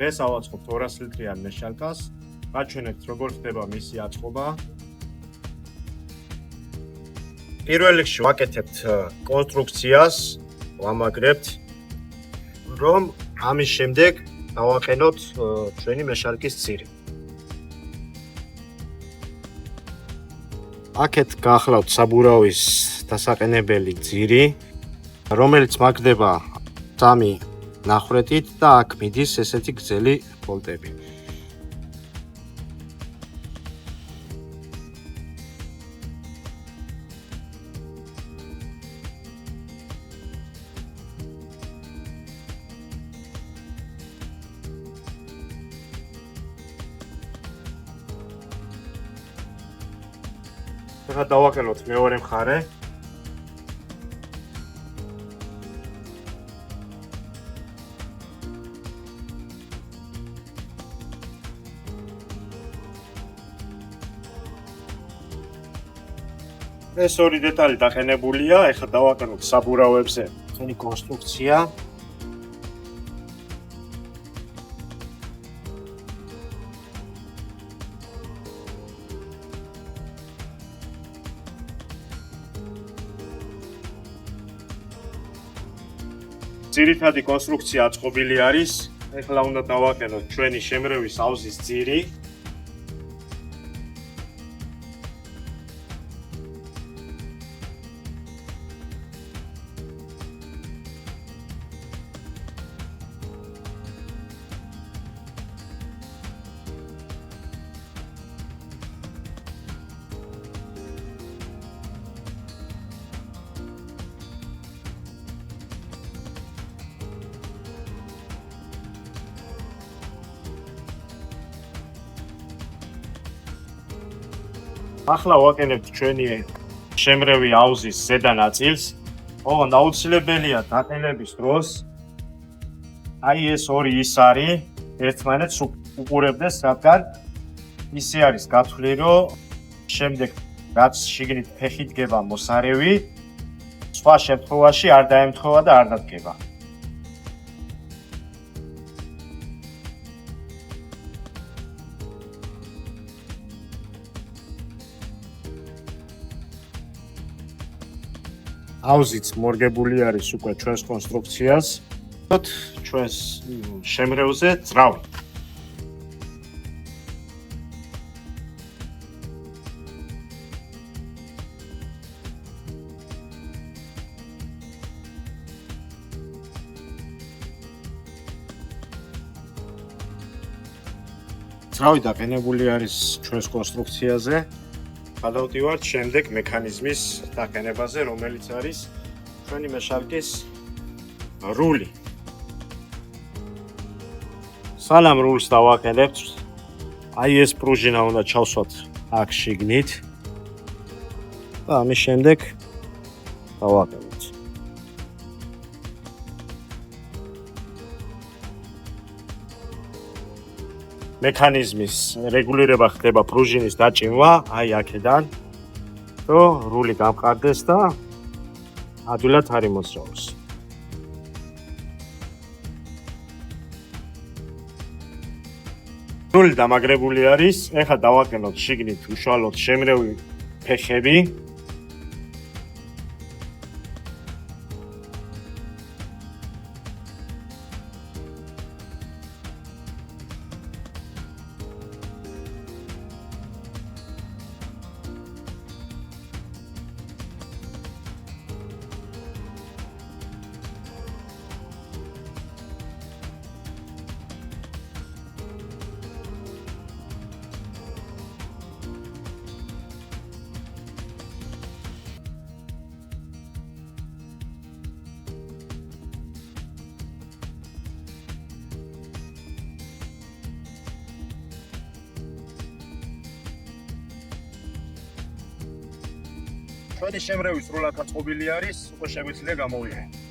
დღეს ავაწყობთ 200 ლიტრიან მეშალკას. გაჩვენებთ როგორ ხდება მისი აწყობა. პირველ რიგში ვაკეთებთ კონსტრუქციას, ვამაგრებთ, რომ ამის შემდეგ დავაყენოთ ჩვენი მეშალკის ძირი. აქეთ გაახლავთ საბურავის დასაყენებელი ძირი, რომელიც მაგდება 3 ნახრეთით და აქ მიდის ესეთი გრძელი ბოლტები. ახლა დავაყენოთ მეორე მხარე. ეს ორი დეტალი დაყენებულია, ახლა დავაყენოთ საბურავებზე ჩვენი კონსტრუქცია. ძირითადი კონსტრუქცია აწყობილი არის. ახლა უნდა დავაყენოთ ჩვენი შემრევის ავზის ძირი. ახლა ვაკენებთ ჩვენი შემრევი აუზის ზედა ნაწილს. ოღონდ აუცილებელია დაყენების დროს აი ეს ორი ის არის, ერთმანეთს უყურებდეს, რადგან ისე არის გათვლილი, რომ შემდეგ რაც შიგნით ფეხი დგება მოსარევი, სხვა შემთხვევაში არ დაემთხვევა და არ დადგება. აუზიც მორგებული არის უკვე ჩვენს კონსტრუქციას. ჩვენს შემრევზე ძრავი. ძრავი დაყენებული არის ჩვენს კონსტრუქციაზე. გადავდივართ შემდეგ მექანიზმის დაყენებაზე, რომელიც არის ჩვენი მეშალკის რული. სანამ რულს დავაყენებთ, აი ეს პრუჟინა უნდა ჩავსვათ აქ შიგნით და ამის შემდეგ დავაყენოთ. მექანიზმის რეგულირება ხდება პრუჟინის დაჭიმვა, აი აქედან, რომ რული გამყარდეს და ადვილად არ იმოსწროს. რული დამაგრებული არის, ახლა დავაყენოთ შიგნით უშუალოდ შემრევი ფეხები. ჩვენი შემრევის რულად აწყობილი არის, უკვე შეგვიძლია გამოვიყენოთ.